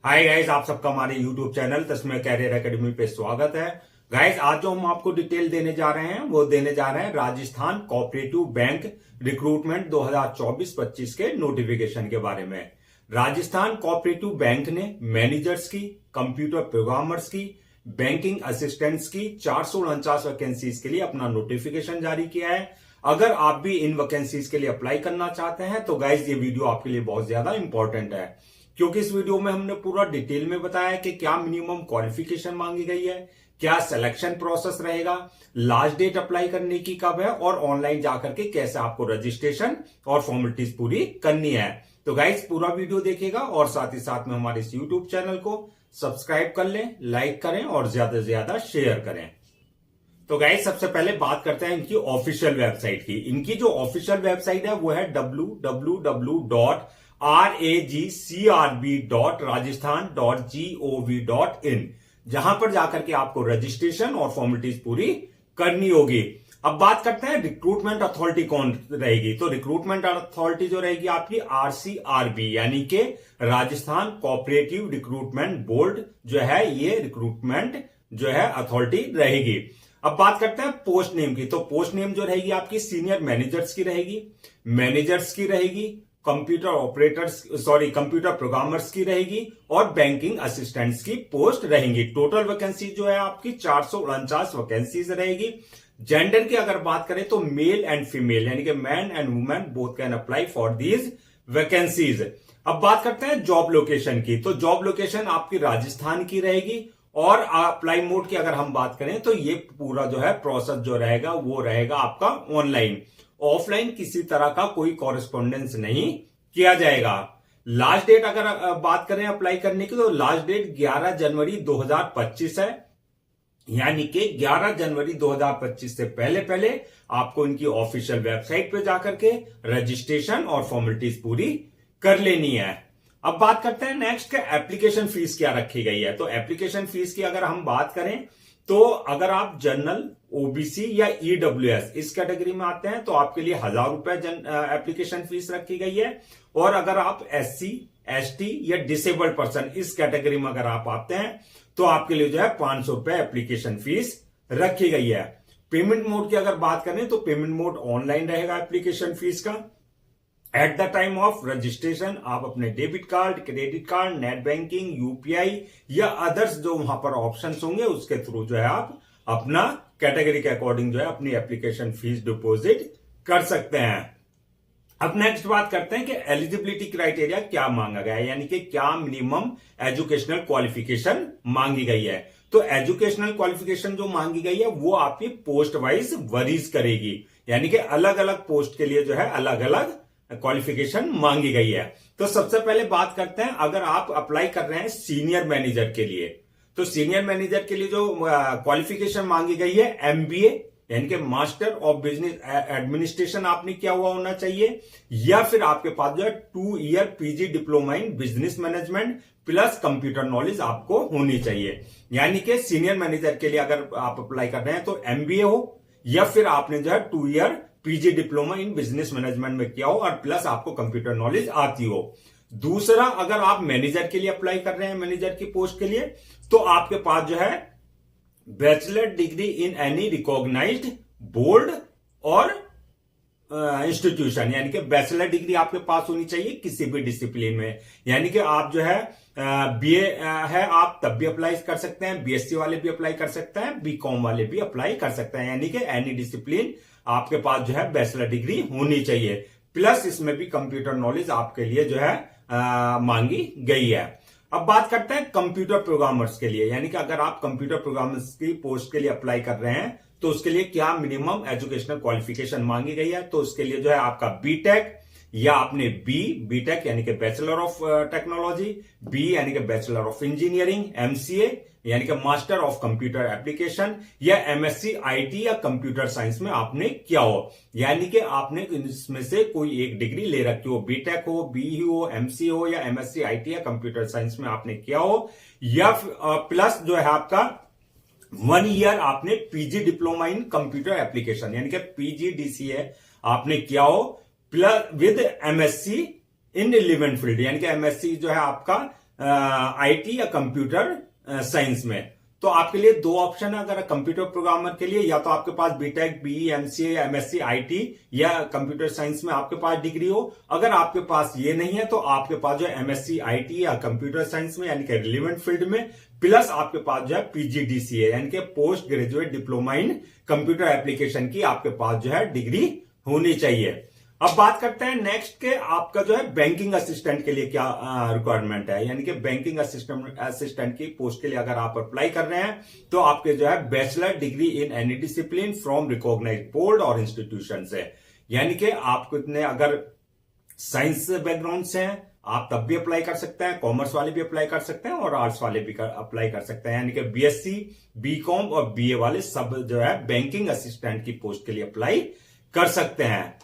Hi guys, आप सबका हमारे यूट्यूब चैनल तस्में कैरियर एकेडमी पे स्वागत है। गाइस, आज जो हम आपको डिटेल देने जा रहे हैं वो देने जा रहे हैं राजस्थान कोऑपरेटिव बैंक रिक्रूटमेंट 2024-25 के नोटिफिकेशन के बारे में। राजस्थान कोऑपरेटिव बैंक ने मैनेजर्स की, कंप्यूटर प्रोग्रामर्स की, बैंकिंग असिस्टेंट्स की 449 वैकेंसीज के लिए अपना नोटिफिकेशन जारी किया है। अगर आप भी इन वैकेंसीज के लिए अप्लाई करना चाहते हैं तो गाइस ये वीडियो आपके लिए बहुत ज्यादा इंपॉर्टेंट है, क्योंकि इस वीडियो में हमने पूरा डिटेल में बताया है कि क्या मिनिमम क्वालिफिकेशन मांगी गई है, क्या सिलेक्शन प्रोसेस रहेगा, लास्ट डेट अप्लाई करने की कब है और ऑनलाइन जाकर के कैसे आपको रजिस्ट्रेशन और फॉर्मेलिटीज पूरी करनी है। तो गाइस पूरा वीडियो देखिएगा और साथ ही साथ में हमारे इस यूट्यूब चैनल को सब्सक्राइब कर लें, लाइक करें और ज्यादा से ज्यादा शेयर करें। तो गाइस सबसे पहले बात करते हैं इनकी ऑफिशियल वेबसाइट की। इनकी जो ऑफिशियल वेबसाइट है वो है www.ragcrb.rajasthan.gov.in, जहां पर जाकर के आपको रजिस्ट्रेशन और फॉर्मेलिटीज पूरी करनी होगी। अब बात करते हैं रिक्रूटमेंट अथॉरिटी कौन रहेगी। तो रिक्रूटमेंट अथॉरिटी जो रहेगी आपकी RCRB यानी कि राजस्थान कोऑपरेटिव रिक्रूटमेंट बोर्ड जो है, ये रिक्रूटमेंट जो है अथॉरिटी रहेगी। अब बात करते हैं पोस्ट नेम की। तो पोस्ट नेम जो रहेगी आपकी सीनियर मैनेजर्स की रहेगी, कंप्यूटर प्रोग्रामर्स की रहेगी और बैंकिंग असिस्टेंट्स की पोस्ट रहेंगी। टोटल वैकेंसी जो है आपकी 449 वैकेंसीज रहेगी। जेंडर की अगर बात करें तो मेल एंड फीमेल यानी कि man and women both can apply for these vacancies. अब बात करते हैं जॉब लोकेशन की। तो जॉब लोकेशन आपकी राजस्थान की रहेगी और अप्लाई मोड की अगर हम बात करें तो ये पूरा जो है प्रोसेस जो रहेगा वो रहेगा आपका ऑनलाइन। ऑफलाइन किसी तरह का कोई कॉरेस्पॉन्डेंस नहीं किया जाएगा। लास्ट डेट अगर बात करें अप्लाई करने की तो लास्ट डेट 11 जनवरी 2025 है, यानी कि 11 जनवरी 2025 से पहले पहले आपको इनकी ऑफिशियल वेबसाइट पे जाकर के रजिस्ट्रेशन और फॉर्मेलिटीज पूरी कर लेनी है। अब बात करते हैं नेक्स्ट के एप्लीकेशन फीस क्या रखी गई है। तो एप्लीकेशन फीस की अगर हम बात करें तो अगर आप जनरल, ओबीसी या ईडब्ल्यूएस इस कैटेगरी में आते हैं तो आपके लिए 1000 रुपए एप्लीकेशन फीस रखी गई है। और अगर आप SC, ST या डिसेबल्ड पर्सन इस कैटेगरी में अगर आप आते हैं तो आपके लिए जो है 500 रुपए एप्लीकेशन फीस रखी गई है। पेमेंट मोड की अगर बात करें तो पेमेंट मोड ऑनलाइन रहेगा एप्लीकेशन फीस का। At the time of registration आप अपने debit card, credit card, net banking, UPI या अदर्स जो वहां पर ऑप्शंस होंगे उसके थ्रू जो है आप अपना कैटेगरी के अकॉर्डिंग जो है अपनी एप्लीकेशन फीस डिपॉजिट कर सकते हैं। अब नेक्स्ट बात करते हैं कि एलिजिबिलिटी क्राइटेरिया क्या मांगा गया है, यानी कि क्या मिनिमम एजुकेशनल क्वालिफिकेशन मांगी गई है। तो एजुकेशनल क्वालिफिकेशन जो मांगी गई है वो आपकी पोस्ट वाइज वरीज करेगी, यानी कि अलग अलग पोस्ट के लिए जो है अलग अलग क्वालिफिकेशन मांगी गई है। तो सबसे पहले बात करते हैं अगर आप अप्लाई कर रहे हैं सीनियर मैनेजर के लिए, तो सीनियर मैनेजर के लिए जो क्वालिफिकेशन मांगी गई है MBA यानी कि मास्टर ऑफ बिजनेस एडमिनिस्ट्रेशन आपने किया हुआ होना चाहिए, या फिर आपके पास जो है 2 year PG diploma in business management plus computer knowledge आपको होनी चाहिए। यानी कि सीनियर मैनेजर के लिए अगर आप अप्लाई कर रहे हैं तो MBA हो या फिर आपने जो है 2 year PG diploma in business management में किया हो और प्लस आपको कंप्यूटर नॉलेज आती हो। दूसरा, अगर आप मैनेजर के लिए अप्लाई कर रहे हैं, मैनेजर की पोस्ट के लिए, तो आपके पास जो है bachelor degree in any recognised board और इंस्टीट्यूशन, यानी कि बैचलर डिग्री आपके पास होनी चाहिए किसी भी डिसिप्लिन में। यानी कि आप जो है BA है आप तब भी अप्लाई कर सकते हैं, BSc वाले भी अप्लाई कर सकते हैं, BCom वाले भी अप्लाई कर सकते हैं। यानी कि एनी डिसिप्लिन आपके पास जो है बैचलर डिग्री होनी चाहिए, प्लस इसमें भी कंप्यूटर नॉलेज आपके लिए जो है मांगी गई है। अब बात करते हैं कंप्यूटर प्रोग्रामर्स के लिए, यानी कि अगर आप कंप्यूटर प्रोग्रामर्स की पोस्ट के लिए अप्लाई कर रहे हैं तो उसके लिए क्या मिनिमम एजुकेशनल क्वालिफिकेशन मांगी गई है। तो उसके लिए जो है आपका BTech या आपने BTech यानी कि बैचलर ऑफ टेक्नोलॉजी, B यानी कि बैचलर ऑफ इंजीनियरिंग, MCA यानी कि मास्टर ऑफ कंप्यूटर एप्लीकेशन या MSc IT या कंप्यूटर साइंस में आपने किया हो, यानी कि आपने इसमें से कोई एक डिग्री ले रखी हो, BTech हो, BE हो, MCA हो या MSc IT या कंप्यूटर साइंस में आपने किया हो, या प्लस जो है आपका 1 ईयर आपने PG diploma in computer application यानी कि PGDCA आपने किया हो, plus with MSc in relevant field, यानी कि MSc जो है आपका आईटी या कंप्यूटर साइंस में। तो आपके लिए दो ऑप्शन है अगर कंप्यूटर प्रोग्रामर के लिए, या तो आपके पास बीटेक, बीई, एमसीए या एमएससी आईटी या कंप्यूटर साइंस में आपके पास डिग्री हो। अगर आपके पास ये नहीं है तो आपके पास जो है एमएससी आईटी या कंप्यूटर साइंस में यानी कि रिलेवेंट फील्ड में, प्लस आपके पास जो है पीजीडीसीए यानी कि post graduate diploma in computer application की आपके पास जो है डिग्री होनी चाहिए। अब बात करते हैं नेक्स्ट के आपका जो है बैंकिंग असिस्टेंट के लिए क्या रिक्वायरमेंट है, यानी कि बैंकिंग असिस्टेंट की पोस्ट के लिए अगर आप अप्लाई कर रहे हैं तो आपके जो है bachelor degree in any discipline from recognised board और इंस्टीट्यूशन से, यानी कि आपको इतने अगर साइंस बैकग्राउंड से हैं आप तब भी अप्लाई कर सकते हैं, कॉमर्स वाले भी अप्लाई कर सकते हैं और आर्ट्स वाले भी अप्लाई कर सकते हैं, यानी कि बीएससी, बीकॉम और बीए वाले सब जो है बैंकिंग असिस्टेंट की पोस्ट के लिए अप्लाई कर सकते हैं।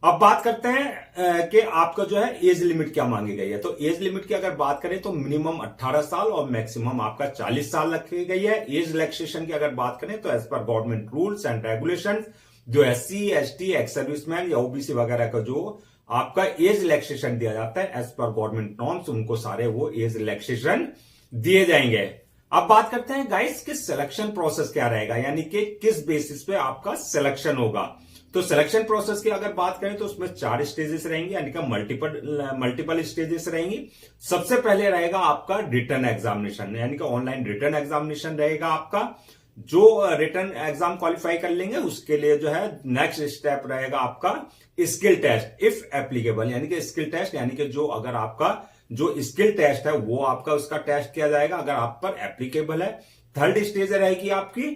अब बात करते हैं कि आपका जो है एज लिमिट क्या मांगी गई है। तो एज लिमिट की अगर बात करें तो मिनिमम 18 साल और मैक्सिमम आपका 40 साल रखी गई है। एज रिलैक्सेशन की अगर बात करें तो as per government rules and regulation जो एससी, एसटी, एक्स सर्विसमैन या ओबीसी वगैरह का जो आपका एज रिलैक्सेशन दिया जाता है एज पर गवर्नमेंट नॉर्म्स, उनको सारे वो एज रिलैक्सेशन दिए जाएंगे। अब बात करते हैं गाइस कि सिलेक्शन प्रोसेस क्या रहेगा, यानी कि किस बेसिस पे आपका सिलेक्शन होगा। तो सिलेक्शन प्रोसेस की अगर बात करें तो उसमें 4 स्टेजेस रहेंगी, यानी कि मल्टीपल स्टेजेस रहेंगी। सबसे पहले रहेगा आपका रिटन एग्जामिनेशन, यानी कि ऑनलाइन रिटन एग्जामिनेशन रहेगा आपका। जो रिटन एग्जाम क्वालिफाई कर लेंगे उसके लिए जो है नेक्स्ट स्टेप रहेगा आपका स्किल टेस्ट इफ एप्लीकेबल, यानी कि स्किल टेस्ट, यानी कि जो अगर आपका जो स्किल टेस्ट है वो आपका उसका टेस्ट किया जाएगा अगर आप पर एप्लीकेबल है। थर्ड स्टेज रहेगी आपकी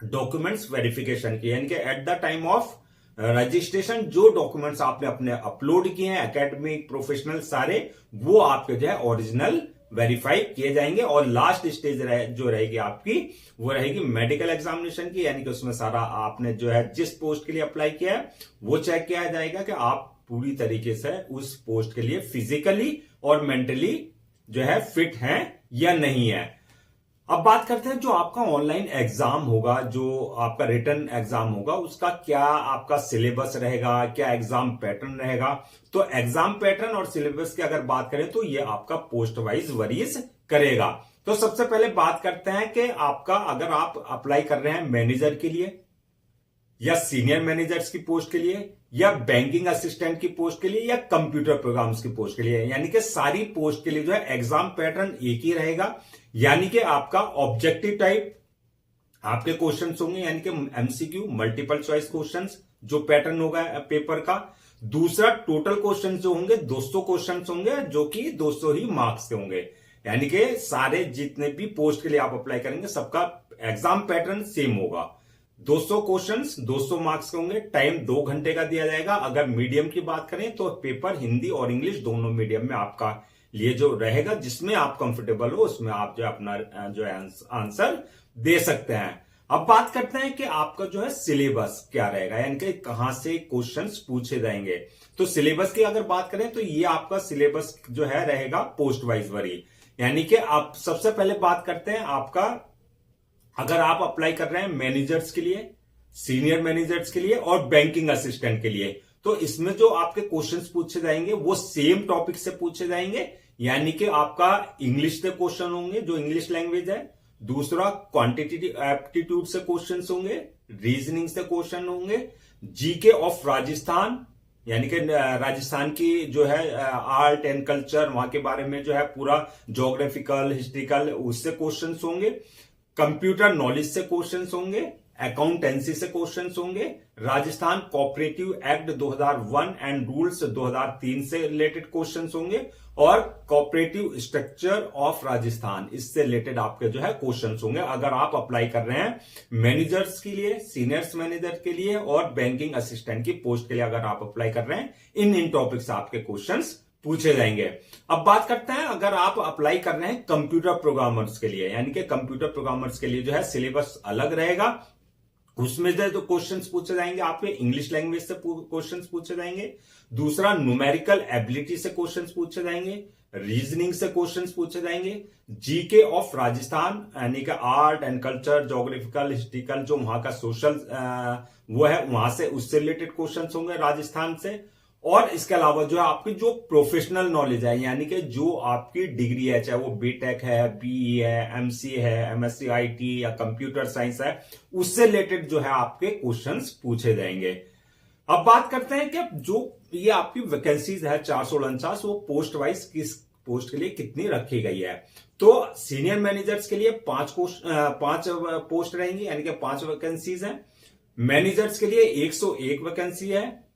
डॉक्यूमेंट्स वेरिफिकेशन की, यानी कि at the time of registration जो डॉक्यूमेंट्स आपने अपने अपलोड किए हैं एकेडमिक, प्रोफेशनल सारे, वो आपके जो है ओरिजिनल वेरीफाई किए जाएंगे। और लास्ट स्टेज जो रहेगी आपकी वो रहेगी मेडिकल एग्जामिनेशन की, यानी कि उसमें सारा आपने जो है जिस पोस्ट के लिए अप्लाई किया है वो चेक किया जाएगा कि आप पूरी तरीके से उस पोस्ट के लिए फिजिकली और मेंटली जो है फिट हैं या नहीं है। अब बात करते हैं जो आपका ऑनलाइन एग्जाम होगा, जो आपका रिटन एग्जाम होगा, उसका क्या आपका सिलेबस रहेगा, क्या एग्जाम पैटर्न रहेगा। तो एग्जाम पैटर्न और सिलेबस की अगर बात करें तो ये आपका पोस्ट वाइज वरीज करेगा। तो सबसे पहले बात करते हैं कि आपका अगर आप अप्लाई कर रहे हैं मैनेजर के लिए या सीनियर मैनेजर्स की पोस्ट के लिए या बैंकिंग असिस्टेंट की पोस्ट के लिए या कंप्यूटर प्रोग्राम्स की पोस्ट के लिए, यानी कि सारी पोस्ट के लिए जो है एग्जाम पैटर्न एक ही रहेगा। यानी कि आपका ऑब्जेक्टिव टाइप आपके क्वेश्चंस होंगे, यानी कि एमसीक्यू मल्टीपल चॉइस क्वेश्चंस जो पैटर्न होगा पेपर का। दूसरा टोटल क्वेश्चन जो होंगे 200 क्वेश्चन होंगे जो कि 200 ही मार्क्स के होंगे, यानी कि सारे जितने भी पोस्ट के लिए आप अप्लाई करेंगे सबका एग्जाम पैटर्न सेम होगा। 200 क्वेश्चंस 200 मार्क्स के होंगे। टाइम 2 घंटे का दिया जाएगा। अगर मीडियम की बात करें तो पेपर हिंदी और इंग्लिश दोनों मीडियम में आपका लिए जो रहेगा, जिसमें आप कंफर्टेबल हो उसमें आप जो अपना जो है आंसर दे सकते हैं। अब बात करते हैं कि आपका जो है सिलेबस क्या रहेगा, यानी कि कहां से क्वेश्चंस पूछे जाएंगे। तो सिलेबस की अगर बात करें तो ये आपका सिलेबस जो है रहेगा पोस्ट वाइज वरी, यानी कि आप सबसे पहले बात करते हैं आपका अगर आप अप्लाई कर रहे हैं मैनेजर्स के लिए, सीनियर मैनेजर्स के लिए और बैंकिंग असिस्टेंट के लिए, तो इसमें जो आपके क्वेश्चंस पूछे जाएंगे वो सेम टॉपिक से पूछे जाएंगे, यानी कि आपका इंग्लिश से क्वेश्चन होंगे जो इंग्लिश लैंग्वेज है। दूसरा क्वांटिटेटिव एप्टीट्यूड से क्वेश्चंस होंगे, रीजनिंग से क्वेश्चन होंगे, जीके ऑफ राजस्थान, यानी कि राजस्थान की जो है आर्ट एंड कल्चर वहां के बारे में जो है पूरा ज्योग्राफिकल, हिस्ट्रिकल उससे क्वेश्चंस होंगे, कंप्यूटर नॉलेज से क्वेश्चंस होंगे, अकाउंटेंसी से क्वेश्चंस होंगे, Rajasthan cooperative act 2001 and rules 2003 से रिलेटेड क्वेश्चंस होंगे और कोऑपरेटिव स्ट्रक्चर ऑफ राजस्थान इससे रिलेटेड आपके जो है क्वेश्चंस होंगे अगर आप अप्लाई कर रहे हैं मैनेजर्स के लिए, सीनियर्स मैनेजर के लिए और बैंकिंग असिस्टेंट की पोस्ट के लिए अगर आप अप्लाई कर रहे हैं, इन टॉपिक से आपके क्वेश्चंस पूछे जाएंगे। अब बात करते हैं अगर आप अप्लाई कर रहे हैं कंप्यूटर प्रोग्रामर्स के लिए, यानी कि कंप्यूटर प्रोग्रामर्स के लिए जो है सिलेबस अलग रहेगा। उसमें से तो क्वेश्चंस पूछे जाएंगे आपके इंग्लिश लैंग्वेज से क्वेश्चंस पूछे जाएंगे। दूसरा न्यूमेरिकल एबिलिटी से क्वेश्चंस पूछे जाएंगे, रीजनिंग से क्वेश्चंस पूछे जाएंगे, जीके ऑफ राजस्थान यानी कि art and culture, geographical, historical जो वहां का सोशल वो है वहां से उससे रिलेटेड क्वेश्चंस होंगे राजस्थान से। और इसके अलावा जो है आपकी जो प्रोफेशनल नॉलेज है, यानी कि जो आपकी डिग्री है, चाहे वो बीटेक है, बीई है, एमसी है, एमएससी आईटी या कंप्यूटर साइंस है, उससे रिलेटेड जो है आपके क्वेश्चंस पूछे जाएंगे। अब बात करते हैं कि जो ये आपकी वैकेंसीज है 449, वो पोस्ट वाइज किस पोस्ट के लिए कितनी रखी गई है। तो सीनियर मैनेजर्स के लिए 5 पोस्ट रहेंगी, यानी कि 5 वैकेंसीज हैं। मैनेजर्स के लिए 101 वैकेंसी है।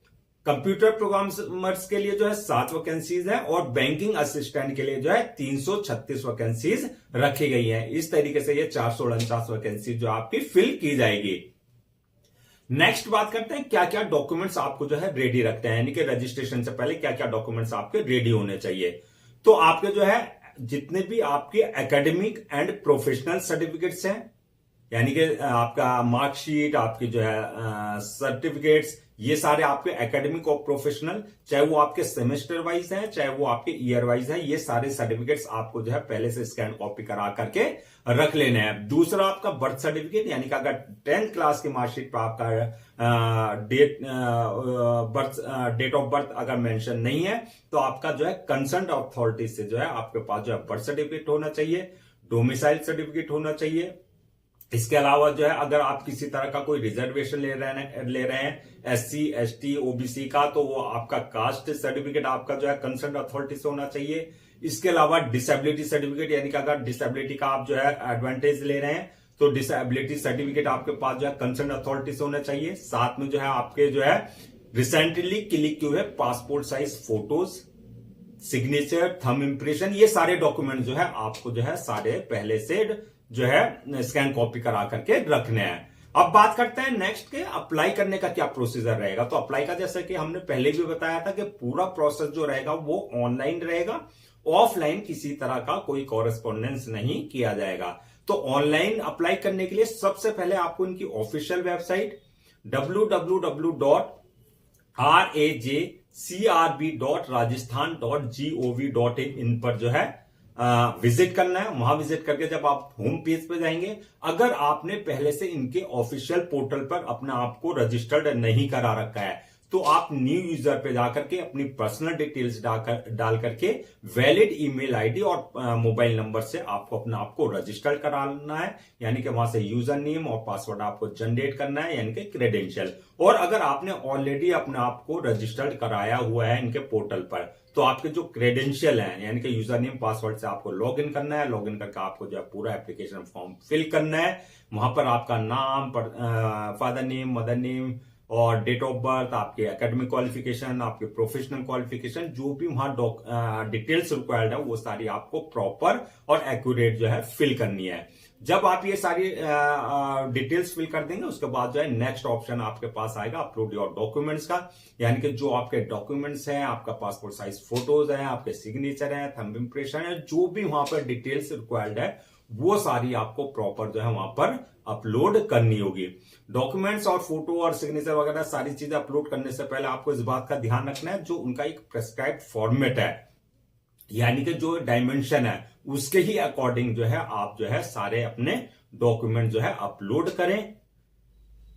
कंप्यूटर प्रोग्रामर्स के लिए जो है 7 वैकेंसीज है, और बैंकिंग असिस्टेंट के लिए जो है 336 वैकेंसीज रखी गई है। इस तरीके से ये 449 वैकेंसी जो आपकी फिल की जाएगी। नेक्स्ट बात करते हैं क्या क्या डॉक्यूमेंट्स आपको जो है रेडी रखते हैं, यानी कि रजिस्ट्रेशन से पहले क्या क्या डॉक्यूमेंट्स आपके रेडी होने चाहिए। तो आपके जो है जितने भी आपके एकेडमिक एंड प्रोफेशनल सर्टिफिकेट्स हैं, यानी कि आपका मार्कशीट, आपकी जो है सर्टिफिकेट्स, ये सारे आपके एकेडमिक और प्रोफेशनल, चाहे वो आपके सेमेस्टर वाइज है, चाहे वो आपके ईयर वाइज है, ये सारे सर्टिफिकेट्स आपको जो है पहले से स्कैन कॉपी करा करके रख लेने हैं। दूसरा आपका बर्थ सर्टिफिकेट, यानी कि अगर 10th क्लास की मार्कशीट पर आपका डेट ऑफ बर्थ अगर मेंशन नहीं है, तो आपका जो है कंसर्न अथॉरिटी से जो है आपके पास जो है बर्थ सर्टिफिकेट होना चाहिए, डोमिसाइल सर्टिफिकेट होना चाहिए। इसके अलावा जो है अगर आप किसी तरह का कोई रिजर्वेशन ले रहे हैं एससी, एसटी, ओबीसी का, तो वो आपका कास्ट सर्टिफिकेट आपका जो है कंसर्न अथॉरिटी से होना चाहिए। इसके अलावा डिसेबिलिटी सर्टिफिकेट, यानी कि अगर डिसेबिलिटी का आप जो है एडवांटेज ले रहे हैं, तो डिसेबिलिटी सर्टिफिकेट आपके पास जो है कंसर्न अथॉरिटी से होना चाहिए। साथ में जो है आपके जो है रिसेंटली क्लिक किए हुए passport size photos, signature, thumb impression, ये सारे डॉक्यूमेंट जो है आपको जो है सारे पहले से जो है स्कैन कॉपी करा करके रखने हैं। अब बात करते हैं नेक्स्ट के अप्लाई करने का क्या प्रोसीजर रहेगा। तो अप्लाई का जैसे कि हमने पहले भी बताया था कि पूरा प्रोसेस जो रहेगा वो ऑनलाइन रहेगा, ऑफलाइन किसी तरह का कोई कॉरेस्पॉन्डेंस नहीं किया जाएगा। तो ऑनलाइन अप्लाई करने के लिए सबसे पहले आपको इनकी ऑफिशियल वेबसाइट www.rajcrb.rajasthan.gov.in इन पर जो है विजिट करना है। वहां विजिट करके जब आप होम पेज पे जाएंगे, अगर आपने पहले से इनके ऑफिशियल पोर्टल पर अपने आप को रजिस्टर्ड नहीं करा रखा है, तो आप न्यू यूजर पे जाकर के अपनी पर्सनल डिटेल्स डाल करके वैलिड ईमेल आईडी और मोबाइल नंबर से आपको अपने आप को रजिस्टर्ड कराना है, यानी कि वहां से यूजर नेम और पासवर्ड आपको जनरेट करना है, यानी कि क्रेडेंशियल। और अगर आपने ऑलरेडी अपने आप को रजिस्टर्ड कराया हुआ है इनके पोर्टल पर, तो आपके जो क्रेडेंशियल है, यानी कि यूजर नेम पासवर्ड से आपको लॉग इन करना है। लॉग इन करके आपको जो है पूरा एप्लीकेशन फॉर्म फिल करना है। वहां पर आपका नाम, फादर नेम, मदर नेम और डेट ऑफ बर्थ, आपके एकेडमिक क्वालिफिकेशन, आपके प्रोफेशनल क्वालिफिकेशन, जो भी वहां डिटेल्स रिक्वायर्ड है, वो सारी आपको प्रॉपर और एक्यूरेट जो है फिल करनी है। जब आप ये सारी डिटेल्स फिल कर देंगे, उसके बाद जो है नेक्स्ट ऑप्शन आपके पास आएगा अपलोड योर डॉक्यूमेंट्स का, यानी कि जो आपके डॉक्यूमेंट्स हैं, आपका पासपोर्ट साइज फोटोज है, आपके सिग्नेचर है, थंब इंप्रेशन है, जो भी वहां पर डिटेल्स रिक्वायर्ड है, वो सारी आपको प्रॉपर जो है वहां पर अपलोड करनी होगी। डॉक्यूमेंट्स और फोटो और सिग्नेचर वगैरह सारी चीजें अपलोड करने से पहले आपको इस बात का ध्यान रखना है, जो उनका एक प्रेस्क्राइब्ड फॉर्मेट है, यानी कि जो डायमेंशन है, उसके ही अकॉर्डिंग जो है आप जो है सारे अपने डॉक्यूमेंट जो है अपलोड करें।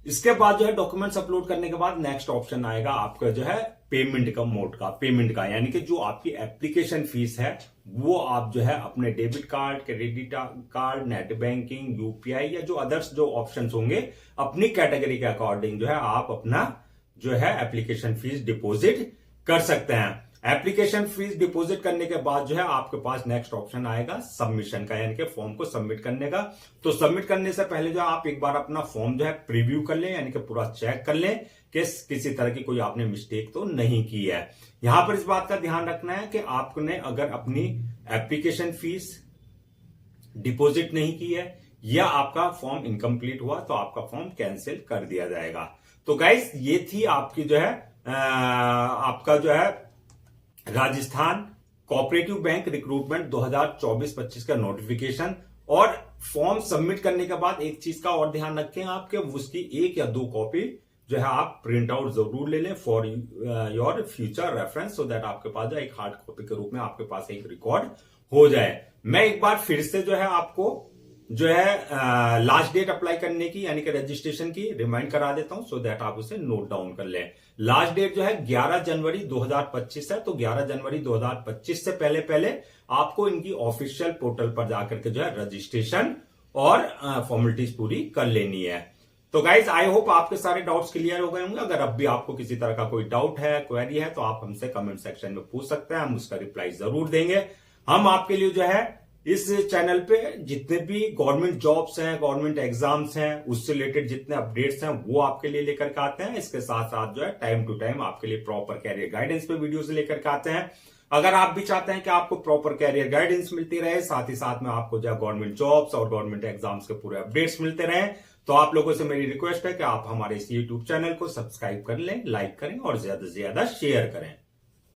इसके बाद जो है डॉक्यूमेंट्स अपलोड करने के बाद नेक्स्ट ऑप्शन आएगा आपका जो है पेमेंट का, यानी कि जो आपकी एप्लीकेशन फीस है, वो आप जो है अपने debit card, credit card, net banking, UPI या जो अदर्स जो ऑप्शंस होंगे, अपनी कैटेगरी के अकॉर्डिंग जो है आप अपना जो है एप्लीकेशन फीस डिपॉजिट कर सकते हैं। एप्लीकेशन फीस डिपॉजिट करने के बाद जो है आपके पास नेक्स्ट ऑप्शन आएगा सबमिशन का, यानी कि फॉर्म को सबमिट करने का। तो सबमिट करने से पहले जो आप एक बार अपना फॉर्म जो है प्रीव्यू कर लें, यानी कि पूरा चेक कर लें कि किसी तरह की कोई आपने मिस्टेक तो नहीं की है। यहां पर इस बात का ध्यान रखना है कि आपने अगर अपनी एप्लीकेशन फीस डिपॉजिट नहीं की है या आपका फॉर्म इनकम्प्लीट हुआ, तो आपका फॉर्म कैंसिल कर दिया जाएगा। तो गाइस, ये थी आपकी जो है आपका जो है राजस्थान कोऑपरेटिव बैंक रिक्रूटमेंट 2024-25 का नोटिफिकेशन। और फॉर्म सबमिट करने के बाद एक चीज का और ध्यान रखें आपके, उसकी 1 या 2 कॉपी जो है आप प्रिंट आउट जरूर ले लें for your future reference, so that आपके पास जो एक हार्ड कॉपी के रूप में आपके पास एक रिकॉर्ड हो जाए। मैं एक बार फिर से जो है आपको जो है लास्ट डेट अप्लाई करने की यानी कि रजिस्ट्रेशन की रिमाइंड करा देता हूं, सो दैट आप उसे नोट डाउन कर लें। लास्ट डेट जो है 11 जनवरी 2025 है, तो 11 जनवरी 2025 से पहले पहले आपको इनकी ऑफिशियल पोर्टल पर जाकर के जो है रजिस्ट्रेशन और फॉर्मेलिटीज पूरी कर लेनी है। तो गाइज आई होप आपके सारे डाउट्स क्लियर हो गए होंगे। अगर अब भी आपको किसी तरह का कोई डाउट है, क्वेरी है, तो आप हमसे कमेंट सेक्शन में पूछ सकते हैं, हम उसका रिप्लाई जरूर देंगे। हम आपके लिए जो है इस चैनल पे जितने भी गवर्नमेंट जॉब्स हैं, गवर्नमेंट एग्जाम्स हैं, उससे रिलेटेड जितने अपडेट्स हैं वो आपके लिए लेकर के आते हैं। इसके साथ साथ जो है टाइम टू टाइम आपके लिए प्रॉपर कैरियर गाइडेंस पे वीडियोस लेकर के आते हैं। अगर आप भी चाहते हैं कि आपको प्रॉपर कैरियर गाइडेंस मिलती रहे, साथ ही साथ में आपको जो गवर्नमेंट जॉब्स और गवर्नमेंट एग्जाम्स के पूरे अपडेट्स मिलते रहे, तो आप लोगों से मेरी रिक्वेस्ट है कि आप हमारे इस यूट्यूब चैनल को सब्सक्राइब कर लें, लाइक करें और ज्यादा से ज्यादा शेयर करें।